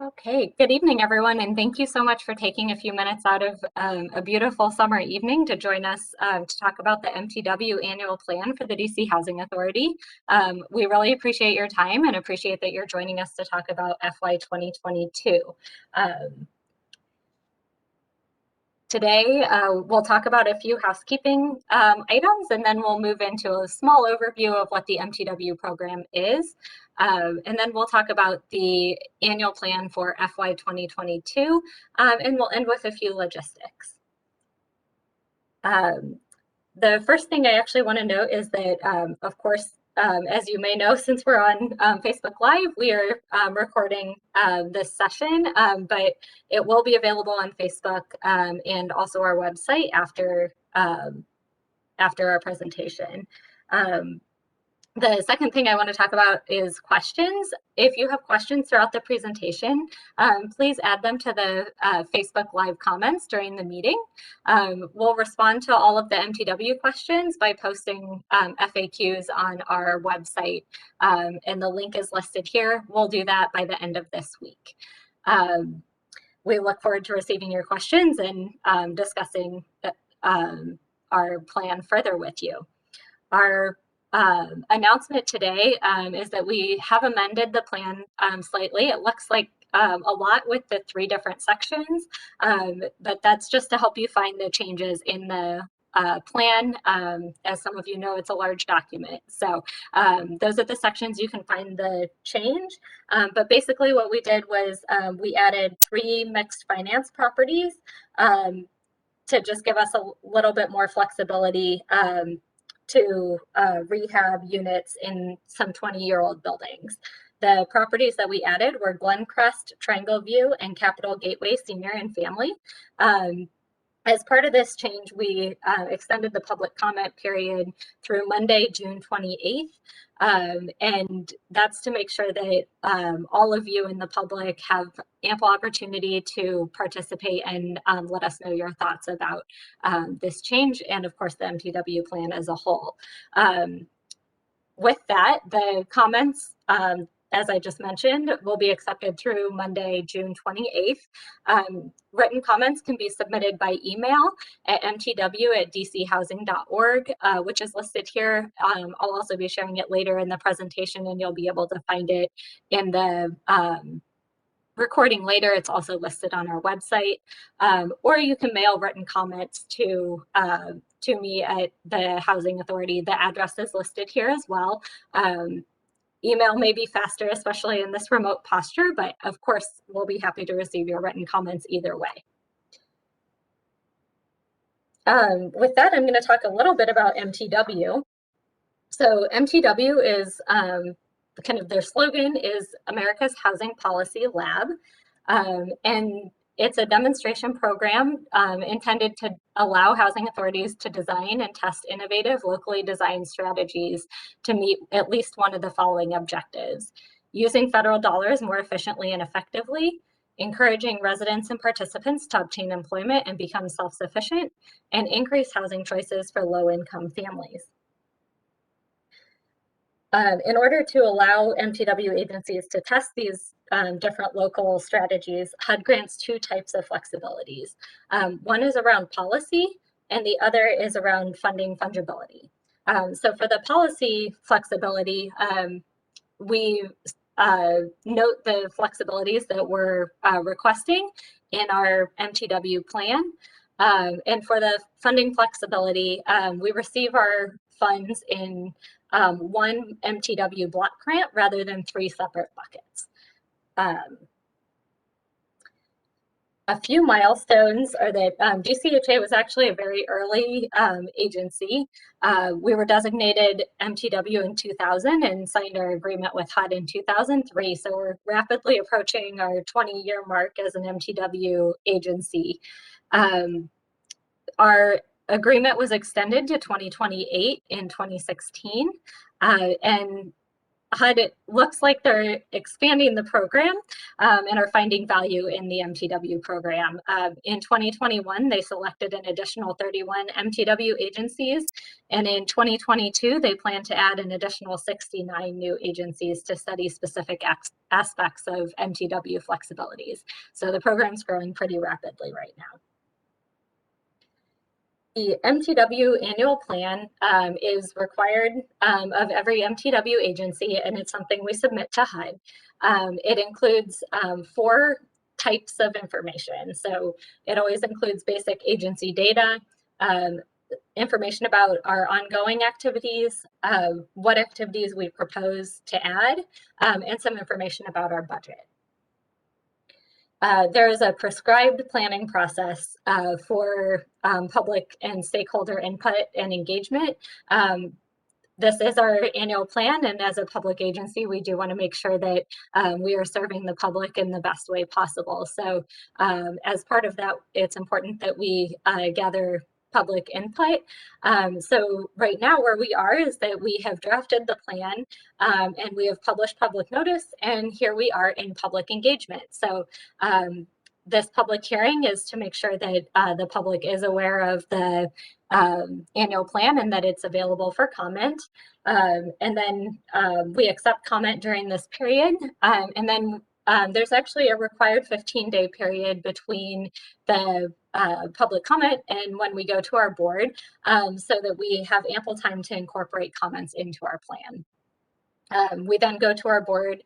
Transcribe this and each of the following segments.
Okay, good evening, everyone, and thank you so much for taking a few minutes out of a beautiful summer evening to join us to talk about the MTW annual plan for the DC Housing Authority. We really appreciate your time and appreciate that you're joining us to talk about FY 2022. Today, we'll talk about a few housekeeping items, and then we'll move into a small overview of what the MTW program is. And then we'll talk about the annual plan for FY 2022, and we'll end with a few logistics. The first thing I actually want to note is that, of course, as you may know, since we're on Facebook Live, we are recording this session, but it will be available on Facebook and also our website after our presentation. The second thing I want to talk about is questions. If you have questions throughout the presentation, please add them to the Facebook Live comments during the meeting. We'll respond to all of the MTW questions by posting FAQs on our website, and the link is listed here. We'll do that by the end of this week. We look forward to receiving your questions and discussing our plan further with you. Our announcement today is that we have amended the plan slightly. It looks like a lot with the 3 different sections, but that's just to help you find the changes in the plan. As some of you know, it's a large document. So those are the sections you can find the change. But basically what we did was we added 3 mixed finance properties to just give us a little bit more flexibility to rehab units in some 20-year-old buildings. The properties that we added were Glencrest, Triangle View, and Capitol Gateway Senior and Family. As part of this change, we extended the public comment period through Monday, June 28th. And that's to make sure that all of you in the public have ample opportunity to participate and let us know your thoughts about this change and, of course, the MTW plan as a whole. With that, the comments, as I just mentioned, will be accepted through Monday, June 28th. Written comments can be submitted by email at mtw@dchousing.org, which is listed here. I'll also be sharing it later in the presentation, and you'll be able to find it in the recording later. It's also listed on our website. Or you can mail written comments to me at the Housing Authority. The address is listed here as well. Email may be faster, especially in this remote posture, but of course, we'll be happy to receive your written comments either way. With that, I'm going to talk a little bit about MTW. So MTW is kind of their slogan is America's Housing Policy Lab. And it's a demonstration program intended to allow housing authorities to design and test innovative, locally designed strategies to meet at least one of the following objectives: using federal dollars more efficiently and effectively, encouraging residents and participants to obtain employment and become self-sufficient, and increase housing choices for low-income families. In order to allow MTW agencies to test these different local strategies, HUD grants 2 types of flexibilities. One is around policy, and the other is around funding fungibility. So for the policy flexibility, we note the flexibilities that we're requesting in our MTW plan. And for the funding flexibility, we receive our funds in 1 MTW block grant rather than 3 separate buckets. A few milestones are that DCHA was actually a very early agency. We were designated MTW in 2000 and signed our agreement with HUD in 2003. So we're rapidly approaching our 20-year mark as an MTW agency. Our agreement was extended to 2028 in 2016, and HUD looks like they're expanding the program and are finding value in the MTW program. In 2021, they selected an additional 31 MTW agencies, and in 2022, they plan to add an additional 69 new agencies to study specific aspects of MTW flexibilities. So the program's growing pretty rapidly right now. The MTW annual plan is required of every MTW agency, and it's something we submit to HUD. It includes 4 types of information. So it always includes basic agency data, information about our ongoing activities, what activities we propose to add, and some information about our budget. There is a prescribed planning process for public and stakeholder input and engagement. This is our annual plan, and as a public agency, we do want to make sure that we are serving the public in the best way possible. So as part of that, it's important that we gather public input. So right now where we are is that we have drafted the plan and we have published public notice, and here we are in public engagement. So this public hearing is to make sure that the public is aware of the annual plan and that it's available for comment. And then we accept comment during this period. And then there's actually a required 15-day period between the public comment and when we go to our board, so that we have ample time to incorporate comments into our plan. We then go to our board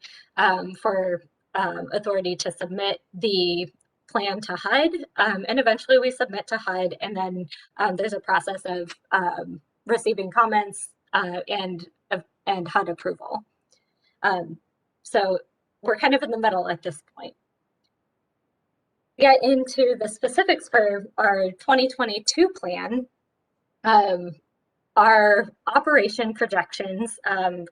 for authority to submit the plan to HUD, and eventually we submit to HUD, and then there's a process of receiving comments and HUD approval. So we're kind of in the middle at this point. Get into the specifics for our 2022 plan. Our operation projections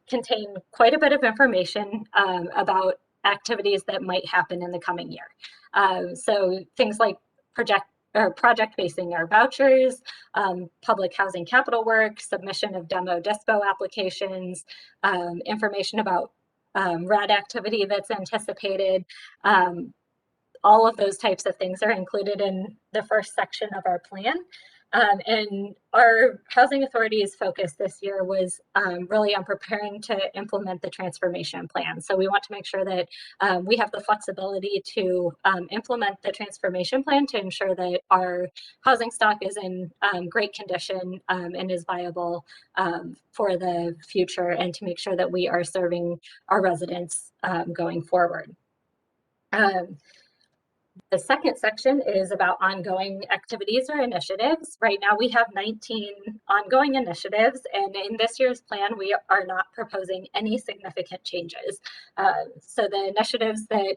contain quite a bit of information about activities that might happen in the coming year. So things like project basing our vouchers, public housing capital work, submission of demo dispo applications, information about RAD activity that's anticipated. All of those types of things are included in the first section of our plan. And our housing authority's focus this year was really on preparing to implement the transformation plan. So we want to make sure that we have the flexibility to implement the transformation plan to ensure that our housing stock is in great condition and is viable for the future, and to make sure that we are serving our residents going forward. The second section is about ongoing activities or initiatives. Right now we have 19 ongoing initiatives, and in this year's plan we are not proposing any significant changes. So the initiatives that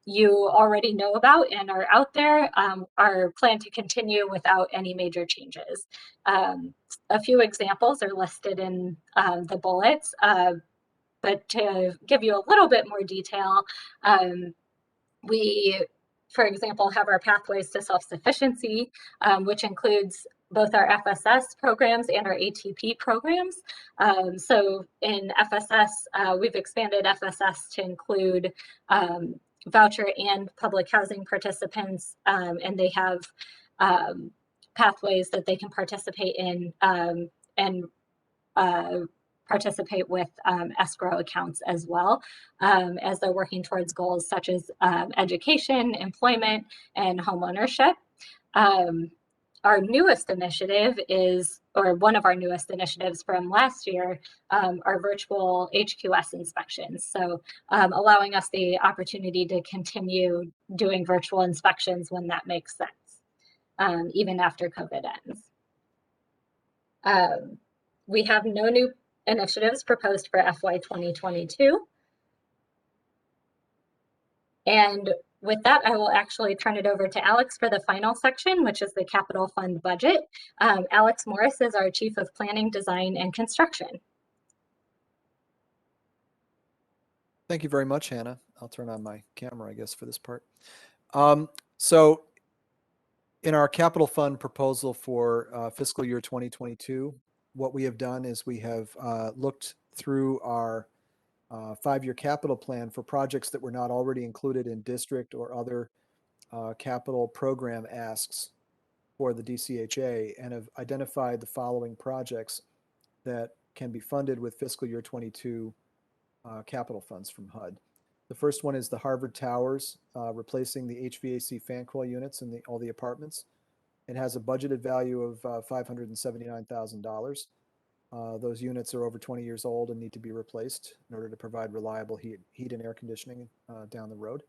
you already know about and are out there are planned to continue without any major changes. A few examples are listed in the bullets, but to give you a little bit more detail, we, for example, have our Pathways to Self-Sufficiency, which includes both our FSS programs and our ATP programs. So in FSS, we've expanded FSS to include voucher and public housing participants, and they have pathways that they can participate in and participate with escrow accounts as well, as they're working towards goals such as education, employment, and homeownership. Our newest initiative is, or one of our newest initiatives from last year, are virtual HQS inspections. So allowing us the opportunity to continue doing virtual inspections when that makes sense, even after COVID ends. We have no new initiatives proposed for FY2022. And with that, I will actually turn it over to Alex for the final section, which is the capital fund budget. Alex Morris is our Chief of Planning, Design, and Construction. Thank you very much, Hannah. I'll turn on my camera, I guess, for this part. So in our capital fund proposal for fiscal year 2022, what we have done is we have looked through our 5-year capital plan for projects that were not already included in district or other capital program asks for the DCHA, and have identified the following projects that can be funded with fiscal year 22 capital funds from HUD. The first one is the Harvard Towers, replacing the HVAC fan coil units in all the apartments. It has a budgeted value of $579,000. Those units are over 20 years old and need to be replaced in order to provide reliable heat and air conditioning down the road.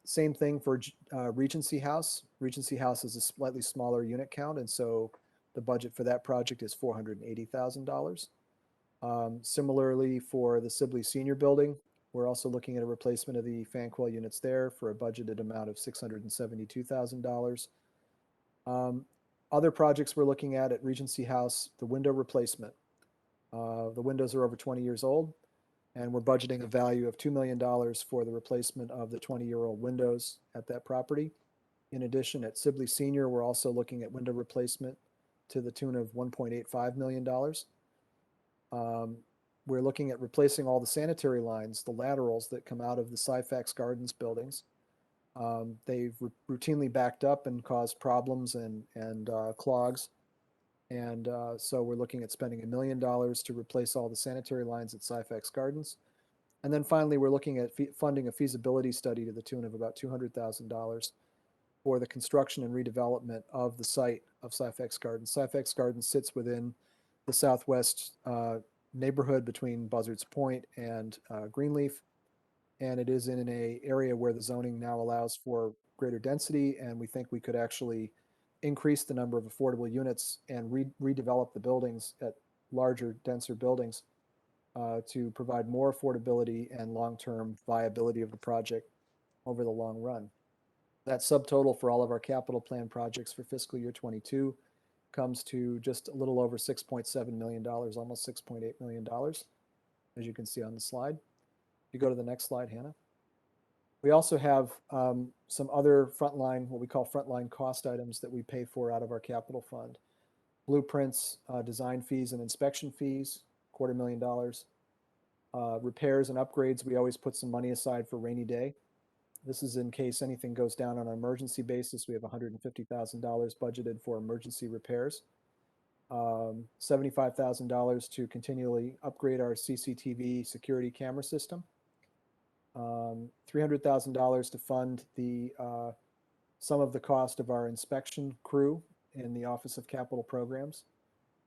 Same thing for Regency House. Regency House is a slightly smaller unit count, and so the budget for that project is $480,000. Similarly, for the Sibley Senior Building, we're also looking at a replacement of the fan coil units there for a budgeted amount of $672,000. Other projects we're looking at Regency House, the window replacement. The windows are over 20 years old, and we're budgeting a value of $2 million for the replacement of the 20-year-old windows at that property. In addition, at Sibley Senior, we're also looking at window replacement to the tune of $1.85 million. We're looking at replacing all the sanitary lines, the laterals that come out of the Syfax Gardens buildings. They've routinely backed up and caused problems and clogs. And so we're looking at spending $1 million to replace all the sanitary lines at Syfax Gardens. And then finally, we're looking at funding a feasibility study to the tune of about $200,000 for the construction and redevelopment of the site of Syfax Gardens. Syfax Gardens sits within the southwest neighborhood between Buzzards Point and Greenleaf, and it is in an area where the zoning now allows for greater density, and we think we could actually increase the number of affordable units and redevelop the buildings at larger, denser buildings to provide more affordability and long-term viability of the project over the long run. That subtotal for all of our capital plan projects for fiscal year 22 comes to just a little over $6.7 million, almost $6.8 million, as you can see on the slide. If you go to the next slide, Hannah. We also have some other frontline, what we call frontline cost items that we pay for out of our capital fund. Blueprints, design fees and inspection fees, $250,000. Repairs and upgrades, we always put some money aside for rainy day. This is in case anything goes down on an emergency basis. We have $150,000 budgeted for emergency repairs. $75,000 to continually upgrade our CCTV security camera system. $300,000 to fund some of the cost of our inspection crew in the Office of Capital Programs,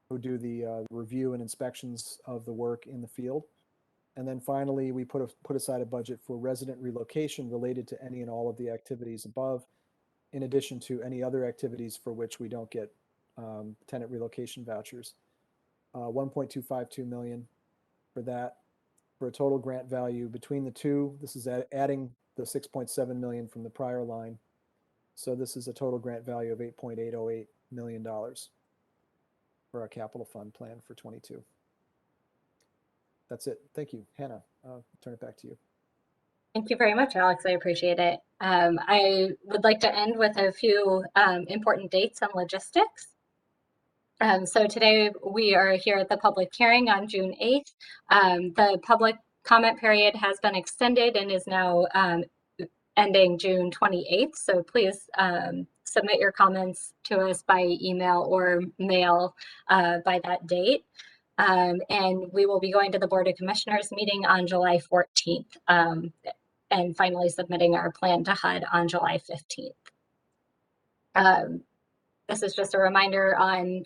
who do the review and inspections of the work in the field. And then finally, we put aside a budget for resident relocation related to any and all of the activities above, in addition to any other activities for which we don't get tenant relocation vouchers. $1.252 million for that, for a total grant value between the two. This is adding the $6.7 million from the prior line. So this is a total grant value of $8.808 million for our capital fund plan for 22. That's it. Thank you. Hannah, I'll turn it back to you. Thank you very much, Alex. I appreciate it. I would like to end with a few important dates and logistics. So today we are here at the public hearing on June 8th. The public comment period has been extended and is now ending June 28th. So please submit your comments to us by email or mail by that date. And we will be going to the Board of Commissioners meeting on July 14th and finally submitting our plan to HUD on July 15th. This is just a reminder on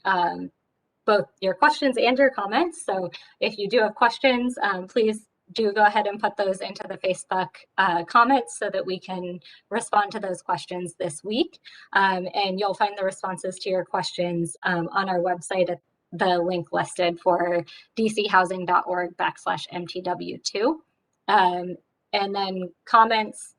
both your questions and your comments. So if you do have questions, please do go ahead and put those into the Facebook comments so that we can respond to those questions this week. And you'll find the responses to your questions on our website at the link listed for dchousing.org/MTW2. And then comments,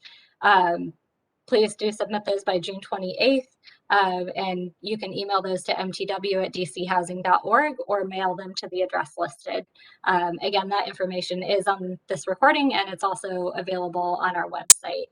please do submit those by June 28th. And you can email those to mtw@dchousing.org or mail them to the address listed. Again, that information is on this recording and it's also available on our website.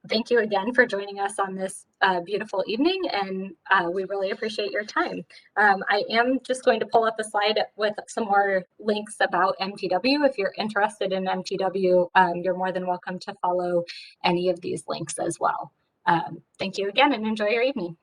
thank you again for joining us on this beautiful evening, and we really appreciate your time. I am just going to pull up a slide with some more links about MTW. If you're interested in MTW, you're more than welcome to follow any of these links as well. Thank you again, and enjoy your evening.